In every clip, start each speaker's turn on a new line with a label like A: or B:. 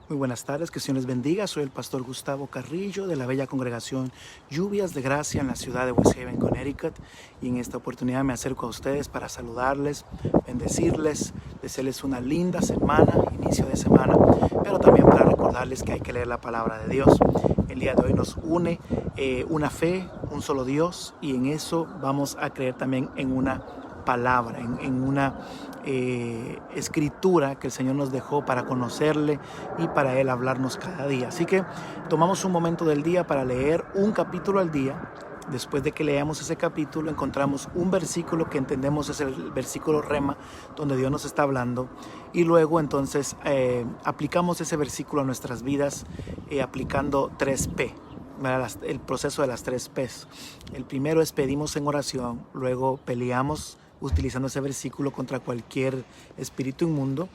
A: Muy buenas tardes, que el Señor les bendiga. Soy el pastor Gustavo Carrillo de la bella congregación Lluvias de Gracia en la ciudad de West Haven, Connecticut. Y en esta oportunidad me acerco a ustedes para saludarles, bendecirles, desearles una linda semana, inicio de semana, pero también para recordarles que hay que leer la palabra de Dios. El día de hoy nos une una fe, un solo Dios, y en eso vamos a creer también en una palabra, en una escritura que el Señor nos dejó para conocerle y para Él hablarnos cada día. Así que tomamos un momento del día para leer un capítulo al día. Después de que leamos ese capítulo, encontramos un versículo que entendemos es el versículo Rema, donde Dios nos está hablando, y luego entonces aplicamos ese versículo a nuestras vidas aplicando 3P. El proceso de las 3Ps. El primero es pedimos en oración, luego peleamos utilizando ese versículo contra cualquier espíritu inmundo,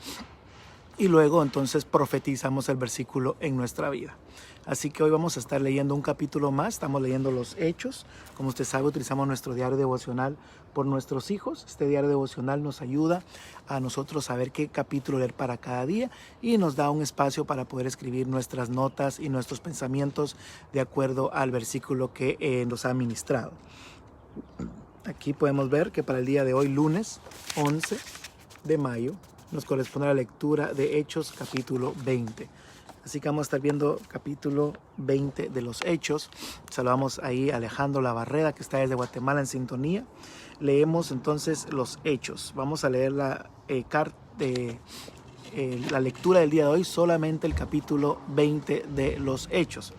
A: y luego entonces profetizamos el versículo en nuestra vida. Así que hoy vamos a estar leyendo un capítulo más. Estamos leyendo los Hechos. Como usted sabe, utilizamos nuestro diario devocional por nuestros hijos. Este diario devocional nos ayuda a nosotros saber qué capítulo leer para cada día y nos da un espacio para poder escribir nuestras notas y nuestros pensamientos de acuerdo al versículo que nos ha ministrado. Aquí podemos ver que para el día de hoy, lunes 11 de mayo, nos corresponde la lectura de Hechos capítulo 20. Así que vamos a estar viendo capítulo 20 de los Hechos. Saludamos ahí a Alejandro Labarreda, que está desde Guatemala en sintonía. Leemos entonces los Hechos. Vamos a leer la lectura del día de hoy, solamente el capítulo 20 de los Hechos.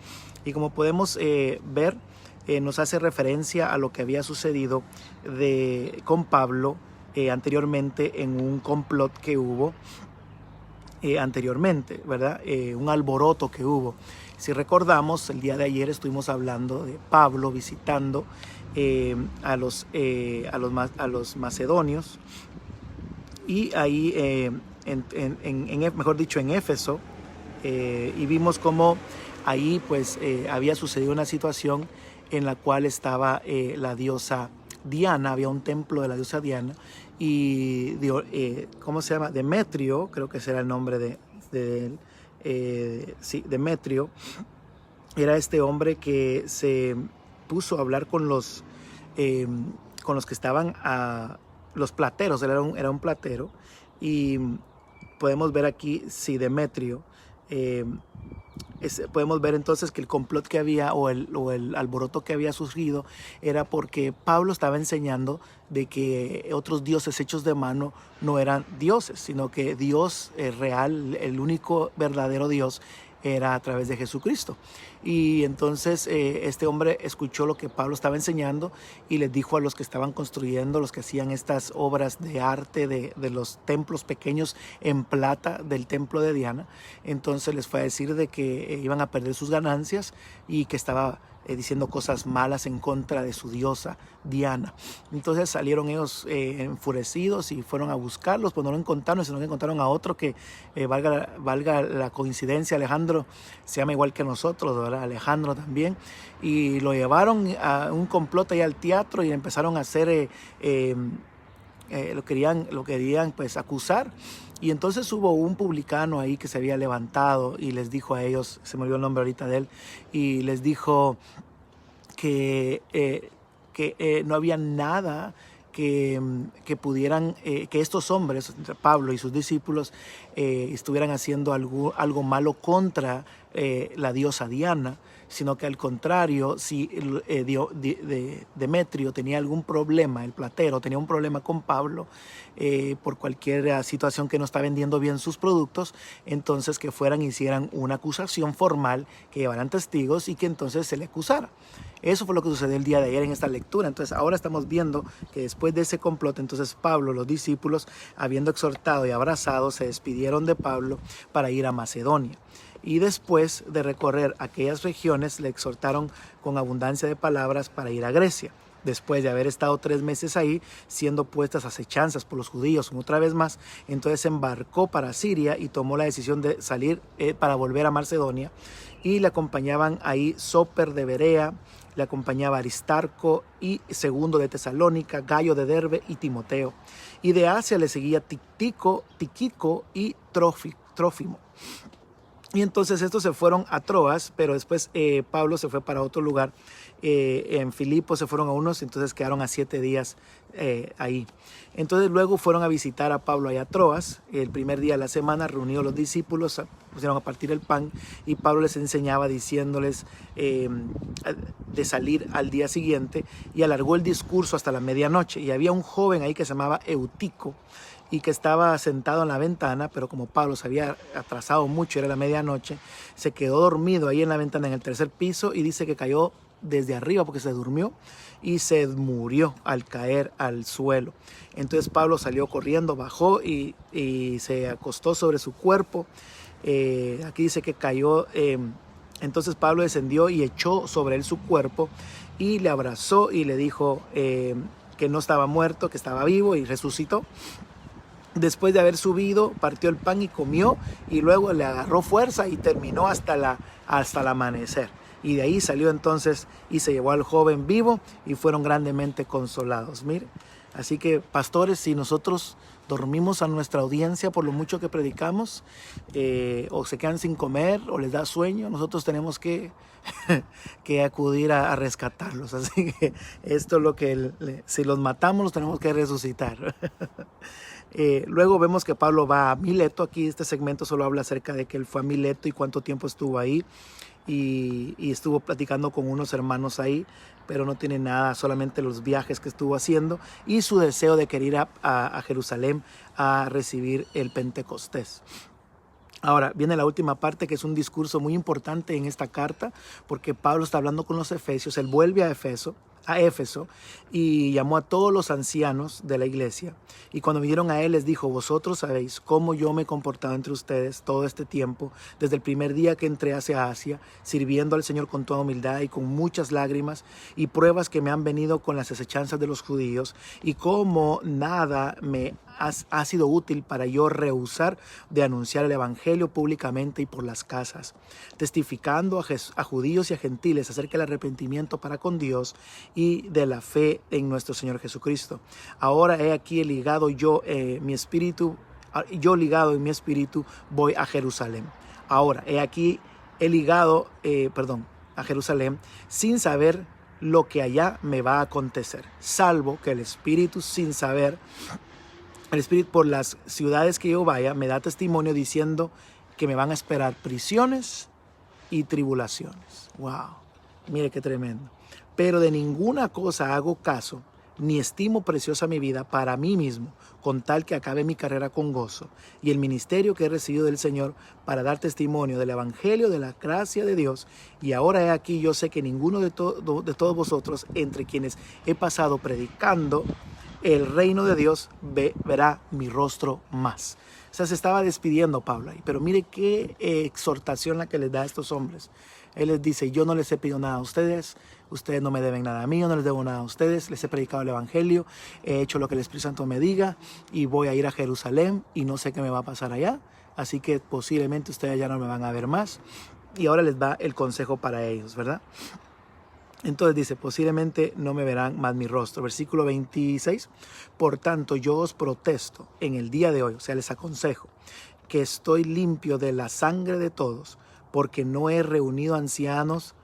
A: Y como podemos ver, nos hace referencia a lo que había sucedido con Pablo anteriormente en un complot que hubo anteriormente, ¿verdad? Un alboroto que hubo. Si recordamos, el día de ayer estuvimos hablando de Pablo visitando a los macedonios, y ahí, mejor dicho, en Éfeso, y vimos cómo ahí pues había sucedido una situación en la cual estaba la diosa Diana. Había un templo de la diosa Diana y ¿cómo se llama? Demetrio, creo que ese era el nombre de él. Sí, Demetrio era este hombre que se puso a hablar con los que estaban los plateros. Él era un platero, y podemos ver aquí, sí, Demetrio. Podemos ver entonces que el complot que había o el alboroto que había surgido era porque Pablo estaba enseñando de que otros dioses hechos de mano no eran dioses, sino que Dios real, el único verdadero Dios, era a través de Jesucristo. Y entonces este hombre escuchó lo que Pablo estaba enseñando y les dijo a los que estaban construyendo, los que hacían estas obras de arte de los templos pequeños en plata del templo de Diana, entonces les fue a decir de que iban a perder sus ganancias y que estaba diciendo cosas malas en contra de su diosa Diana. Entonces salieron ellos enfurecidos y fueron a buscarlos, pues no lo encontraron, sino que encontraron a otro que, valga la coincidencia, Alejandro se llama igual que nosotros, ¿verdad? Alejandro también, y lo llevaron a un complot ahí al teatro y empezaron a hacer lo querían pues acusar. Y entonces hubo un publicano ahí que se había levantado y les dijo a ellos, se me olvidó el nombre ahorita de él, y les dijo que no había nada que pudieran, que estos hombres, Pablo y sus discípulos, estuvieran haciendo algo malo contra la diosa Diana, sino que al contrario, si Demetrio tenía algún problema, el platero tenía un problema con Pablo por cualquier situación que no está vendiendo bien sus productos, entonces que fueran y hicieran una acusación formal, que llevaran testigos y que entonces se le acusara. Eso fue lo que sucedió el día de ayer en esta lectura. Entonces ahora estamos viendo que después de ese complot, entonces Pablo, los discípulos, habiendo exhortado y abrazado, se despidieron de Pablo para ir a Macedonia. Y después de recorrer aquellas regiones, le exhortaron con abundancia de palabras para ir a Grecia. Después de haber estado 3 meses ahí, siendo puestas acechanzas por los judíos otra vez más, entonces embarcó para Siria y tomó la decisión de salir para volver a Macedonia. Y le acompañaban ahí Soper de Berea, le acompañaba Aristarco y Segundo de Tesalónica, Gayo de Derbe y Timoteo. Y de Asia le seguía Tíquico y Trófimo. Y entonces estos se fueron a Troas, pero después Pablo se fue para otro lugar. En Filipos se fueron a unos, entonces quedaron a 7 días ahí. Entonces luego fueron a visitar a Pablo allá a Troas. El primer día de la semana, reunidos los discípulos, pusieron a partir el pan y Pablo les enseñaba diciéndoles de salir al día siguiente, y alargó el discurso hasta la medianoche. Y había un joven ahí que se llamaba Eutico, y que estaba sentado en la ventana, pero como Pablo se había atrasado mucho, era la medianoche, se quedó dormido ahí en la ventana en el 3er piso, y dice que cayó desde arriba porque se durmió y se murió al caer al suelo. Entonces Pablo salió corriendo, bajó y se acostó sobre su cuerpo. Aquí dice que cayó, entonces Pablo descendió y echó sobre él su cuerpo y le abrazó y le dijo que no estaba muerto, que estaba vivo, y resucitó. Después de haber subido, partió el pan y comió, y luego le agarró fuerza y terminó hasta el amanecer. Y de ahí salió entonces y se llevó al joven vivo, y fueron grandemente consolados. Mire, así que pastores, si nosotros dormimos a nuestra audiencia por lo mucho que predicamos, o se quedan sin comer o les da sueño, nosotros tenemos que acudir a rescatarlos. Así que esto es lo que si los matamos los tenemos que resucitar. Luego vemos que Pablo va a Mileto. Aquí este segmento solo habla acerca de que él fue a Mileto y cuánto tiempo estuvo ahí, y estuvo platicando con unos hermanos ahí, pero no tiene nada, solamente los viajes que estuvo haciendo y su deseo de querer ir a Jerusalén a recibir el Pentecostés. Ahora viene la última parte, que es un discurso muy importante en esta carta, porque Pablo está hablando con los efesios. Él vuelve a Éfeso y llamó a todos los ancianos de la iglesia, y cuando vinieron a él les dijo: vosotros sabéis cómo yo me he comportado entre ustedes todo este tiempo, desde el primer día que entré hacia Asia, sirviendo al Señor con toda humildad y con muchas lágrimas y pruebas que me han venido con las asechanzas de los judíos, y cómo nada me ha sido útil para yo rehusar de anunciar el evangelio públicamente y por las casas, testificando a judíos y a gentiles acerca del arrepentimiento para con Dios y de la fe en nuestro Señor Jesucristo. Ahora he aquí ligado yo en mi espíritu voy a Jerusalén. Ahora he aquí ligado a Jerusalén, sin saber lo que allá me va a acontecer, salvo que el Espíritu, sin saber, el Espíritu por las ciudades que yo vaya me da testimonio diciendo que me van a esperar prisiones y tribulaciones. Wow, mire qué tremendo. Pero de ninguna cosa hago caso, ni estimo preciosa mi vida para mí mismo, con tal que acabe mi carrera con gozo y el ministerio que he recibido del Señor para dar testimonio del evangelio de la gracia de Dios. Y ahora he aquí, yo sé que ninguno de todos vosotros, entre quienes he pasado predicando el reino de Dios, verá mi rostro más. O sea, se estaba despidiendo Pablo ahí, pero mire qué exhortación la que les da a estos hombres. Él les dice: yo no les he pedido nada a ustedes, ustedes no me deben nada a mí, yo no les debo nada a ustedes, les he predicado el evangelio, he hecho lo que el Espíritu Santo me diga, y voy a ir a Jerusalén y no sé qué me va a pasar allá, así que posiblemente ustedes ya no me van a ver más. Y ahora les da el consejo para ellos, ¿verdad? Entonces dice: posiblemente no me verán más mi rostro. Versículo 26. Por tanto, yo os protesto en el día de hoy, o sea, les aconsejo, que estoy limpio de la sangre de todos, porque no he reunido ancianos,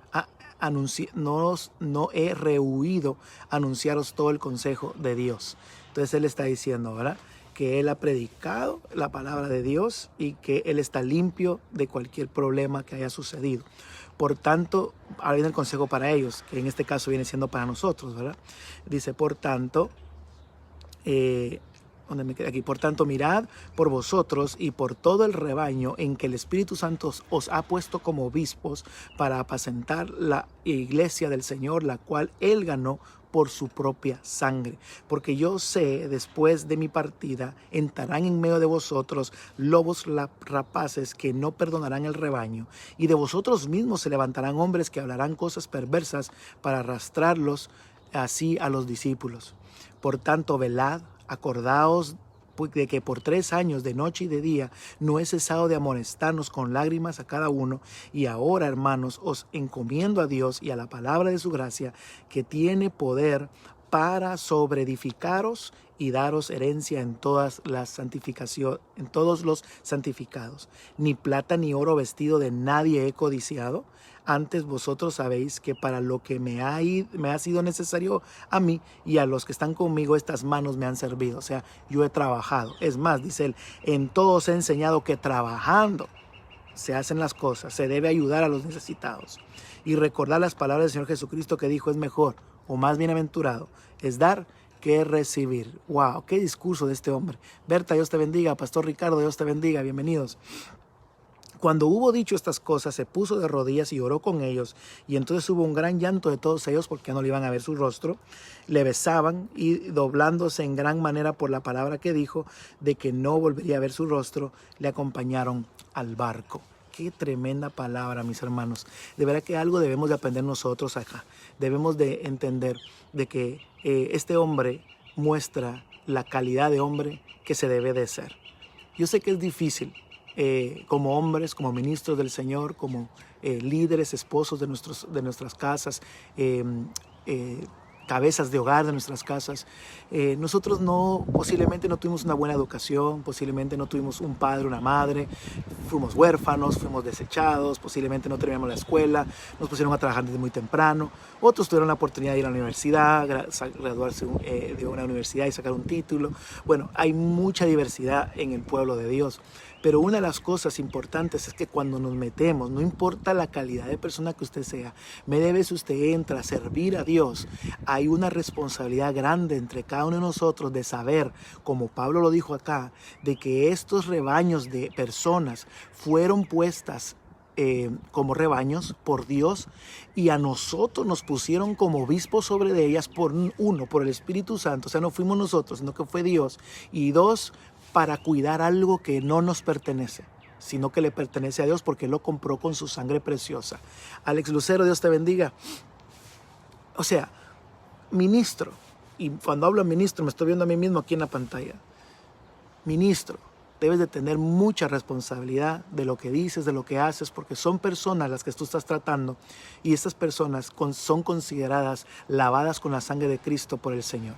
A: no he rehuido anunciaros todo el consejo de Dios. Entonces él está diciendo, ¿verdad?, que él ha predicado la palabra de Dios y que él está limpio de cualquier problema que haya sucedido. Por tanto, ahora viene el consejo para ellos, que en este caso viene siendo para nosotros, ¿verdad? Dice: por tanto, por tanto, mirad por vosotros y por todo el rebaño en que el Espíritu Santo os ha puesto como obispos para apacentar la iglesia del Señor, la cual Él ganó por su propia sangre. Porque yo sé, después de mi partida, entrarán en medio de vosotros lobos rapaces que no perdonarán el rebaño, y de vosotros mismos se levantarán hombres que hablarán cosas perversas para arrastrarlos así a los discípulos. Por tanto, velad, acordaos de que por 3 años de noche y de día no he cesado de amonestarnos con lágrimas a cada uno, y ahora, hermanos, os encomiendo a Dios y a la palabra de su gracia, que tiene poder para sobreedificaros y daros herencia en todas las santificación, en todos los santificados. Ni plata ni oro vestido de nadie he codiciado. Antes vosotros sabéis que para lo que me ha sido necesario a mí y a los que están conmigo, estas manos me han servido. O sea, yo he trabajado. Es más, dice él, en todos he enseñado que trabajando se hacen las cosas, se debe ayudar a los necesitados. Y recordar las palabras del Señor Jesucristo que dijo, es mejor o más bienaventurado es dar que recibir. ¡Wow! ¡Qué discurso de este hombre! Berta, Dios te bendiga. Pastor Ricardo, Dios te bendiga. Bienvenidos. Cuando hubo dicho estas cosas, se puso de rodillas y oró con ellos. Y entonces hubo un gran llanto de todos ellos porque ya no le iban a ver su rostro. Le besaban y doblándose en gran manera por la palabra que dijo de que no volvería a ver su rostro, le acompañaron al barco. Qué tremenda palabra, mis hermanos. De verdad que algo debemos de aprender nosotros acá. Debemos de entender de que este hombre muestra la calidad de hombre que se debe de ser. Yo sé que es difícil. Como hombres, como ministros del Señor, como líderes, esposos de nuestras casas, cabezas de hogar de nuestras casas. Nosotros posiblemente no tuvimos una buena educación, posiblemente no tuvimos un padre, una madre, fuimos huérfanos, fuimos desechados, posiblemente no terminamos la escuela, nos pusieron a trabajar desde muy temprano. Otros tuvieron la oportunidad de ir a la universidad, graduarse de una universidad y sacar un título. Bueno, hay mucha diversidad en el pueblo de Dios. Pero una de las cosas importantes es que cuando nos metemos, no importa la calidad de persona que usted sea, si usted entra a servir a Dios, hay una responsabilidad grande entre cada uno de nosotros de saber, como Pablo lo dijo acá, de que estos rebaños de personas fueron puestas como rebaños por Dios y a nosotros nos pusieron como obispos sobre de ellas por el Espíritu Santo. O sea, no fuimos nosotros, sino que fue Dios. Y dos, para cuidar algo que no nos pertenece, sino que le pertenece a Dios porque Él lo compró con su sangre preciosa. Alex Lucero, Dios te bendiga. O sea, ministro, y cuando hablo ministro me estoy viendo a mí mismo aquí en la pantalla. Ministro, debes de tener mucha responsabilidad de lo que dices, de lo que haces, porque son personas las que tú estás tratando y estas personas son consideradas lavadas con la sangre de Cristo por el Señor.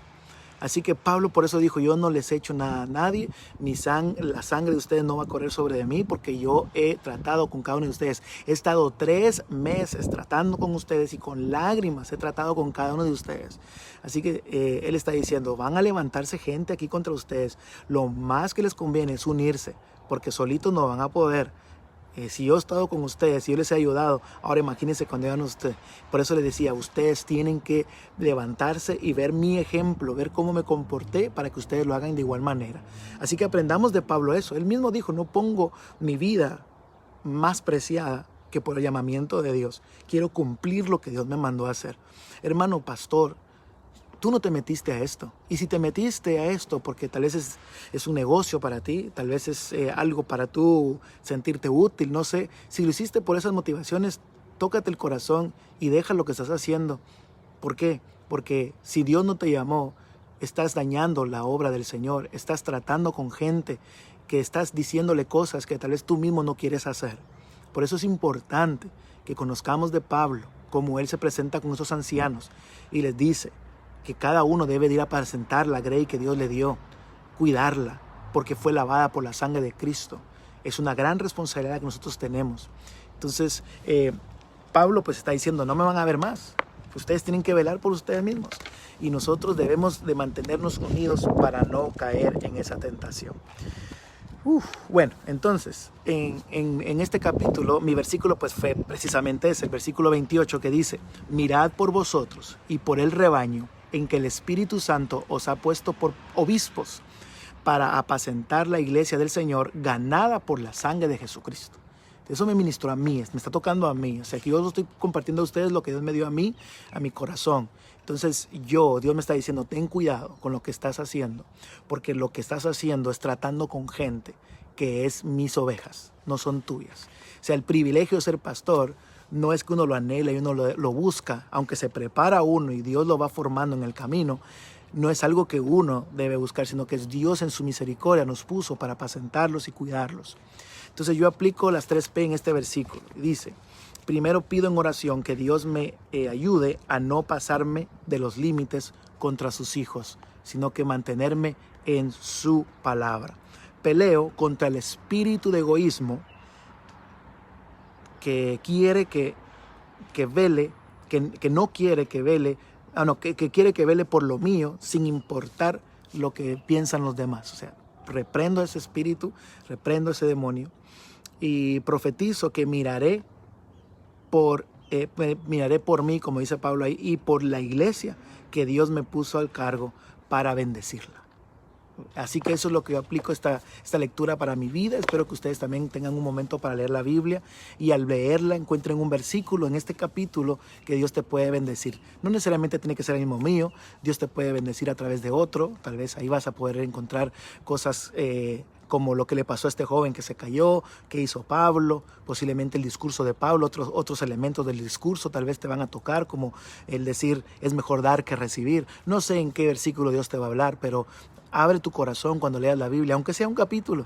A: Así que Pablo por eso dijo, yo no les he hecho nada a nadie, la sangre de ustedes no va a correr sobre de mí porque yo he tratado con cada uno de ustedes. He estado 3 meses tratando con ustedes y con lágrimas he tratado con cada uno de ustedes. Así que él está diciendo, van a levantarse gente aquí contra ustedes. Lo más que les conviene es unirse porque solitos no van a poder. Si yo he estado con ustedes, si yo les he ayudado, ahora imagínense cuando llegan ustedes. Por eso les decía, ustedes tienen que levantarse y ver mi ejemplo, ver cómo me comporté para que ustedes lo hagan de igual manera. Así que aprendamos de Pablo eso. Él mismo dijo, no pongo mi vida más preciada que por el llamamiento de Dios. Quiero cumplir lo que Dios me mandó a hacer. Hermano pastor, tú no te metiste a esto. Y si te metiste a esto porque tal vez es un negocio para ti, tal vez es algo para tú sentirte útil, no sé. Si lo hiciste por esas motivaciones, tócate el corazón y deja lo que estás haciendo. ¿Por qué? Porque si Dios no te llamó, estás dañando la obra del Señor, estás tratando con gente que estás diciéndole cosas que tal vez tú mismo no quieres hacer. Por eso es importante que conozcamos de Pablo, cómo él se presenta con esos ancianos y les dice que cada uno debe de ir a apacentar la grey que Dios le dio, cuidarla, porque fue lavada por la sangre de Cristo. Es una gran responsabilidad que nosotros tenemos. Entonces, Pablo pues está diciendo, no me van a ver más. Ustedes tienen que velar por ustedes mismos. Y nosotros debemos de mantenernos unidos para no caer en esa tentación. Bueno, entonces, en este capítulo, mi versículo pues fue precisamente ese, el versículo 28 que dice, mirad por vosotros y por el rebaño en que el Espíritu Santo os ha puesto por obispos para apacentar la iglesia del Señor ganada por la sangre de Jesucristo. Eso me ministró a mí, me está tocando a mí. O sea, que yo estoy compartiendo a ustedes lo que Dios me dio a mí, a mi corazón. Entonces Dios me está diciendo, ten cuidado con lo que estás haciendo, porque lo que estás haciendo es tratando con gente que es mis ovejas, no son tuyas. O sea, el privilegio de ser pastor no es que uno lo anhela y uno lo busca, aunque se prepara uno y Dios lo va formando en el camino. No es algo que uno debe buscar, sino que es Dios en su misericordia nos puso para apacentarlos y cuidarlos. Entonces yo aplico las 3 P en este versículo. Dice, primero pido en oración que Dios me ayude a no pasarme de los límites contra sus hijos, sino que mantenerme en su palabra. Peleo contra el espíritu de egoísmo que quiere que vele, que no quiere que vele, que quiere que vele por lo mío, sin importar lo que piensan los demás. O sea, reprendo ese espíritu, reprendo ese demonio y profetizo que miraré por mí, como dice Pablo ahí, y por la iglesia que Dios me puso al cargo para bendecirla. Así que eso es lo que yo aplico esta lectura para mi vida. Espero que ustedes también tengan un momento para leer la Biblia y al leerla encuentren un versículo en este capítulo que Dios te puede bendecir. No necesariamente tiene que ser el mismo mío, Dios te puede bendecir a través de otro. Tal vez ahí vas a poder encontrar cosas como lo que le pasó a este joven que se cayó, que hizo Pablo, posiblemente el discurso de Pablo, otros elementos del discurso tal vez te van a tocar, como el decir es mejor dar que recibir. No sé en qué versículo Dios te va a hablar, pero abre tu corazón cuando leas la Biblia, aunque sea un capítulo,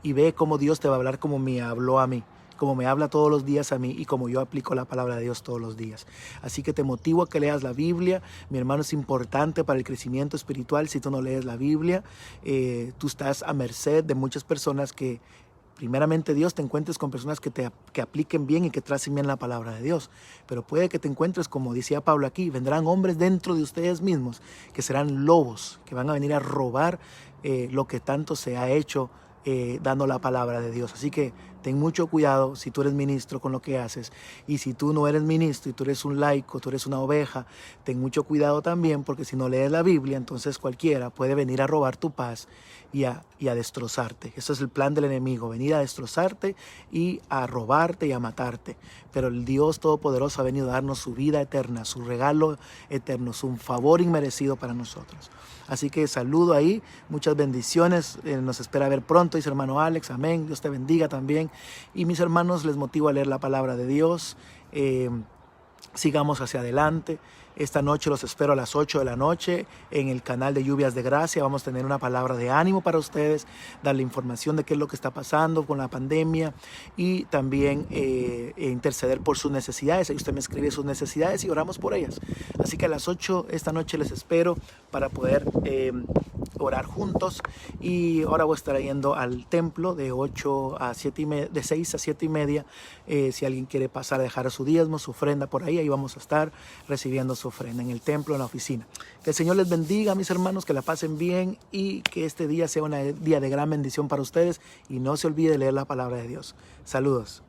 A: y ve cómo Dios te va a hablar como me habló a mí, como me habla todos los días a mí y como yo aplico la palabra de Dios todos los días. Así que te motivo a que leas la Biblia. Mi hermano, es importante para el crecimiento espiritual. Si tú no lees la Biblia, tú estás a merced de muchas personas que, primeramente Dios, te encuentres con personas que apliquen bien y que tracen bien la palabra de Dios. Pero puede que te encuentres, como decía Pablo aquí, vendrán hombres dentro de ustedes mismos que serán lobos, que van a venir a robar lo que tanto se ha hecho dando la palabra de Dios. Así que ten mucho cuidado si tú eres ministro con lo que haces, y si tú no eres ministro y tú eres un laico, tú eres una oveja, ten mucho cuidado también, porque si no lees la Biblia, entonces cualquiera puede venir a robar tu paz y a destrozarte. Ese es el plan del enemigo, venir a destrozarte y a robarte y a matarte. Pero el Dios Todopoderoso ha venido a darnos su vida eterna, su regalo eterno, su favor inmerecido para nosotros. Así que saludo ahí, muchas bendiciones, nos espera ver pronto, dice hermano Alex, amén, Dios te bendiga también. Y mis hermanos, les motivo a leer la palabra de Dios, sigamos hacia adelante. Esta noche los espero a las 8 de la noche en el canal de Lluvias de Gracia. Vamos a tener una palabra de ánimo para ustedes, darle información de qué es lo que está pasando con la pandemia y también interceder por sus necesidades. Ahí usted me escribe sus necesidades y oramos por ellas. Así que a las 8 esta noche les espero para poder orar juntos. Y ahora voy a estar yendo al templo de 6 a 7 y media. Si alguien quiere pasar a dejar su diezmo, su ofrenda por ahí, ahí vamos a estar recibiendo su ofrenda en el templo, en la oficina. Que el Señor les bendiga, mis hermanos, que la pasen bien y que este día sea un día de gran bendición para ustedes, y no se olvide de leer la palabra de Dios. Saludos.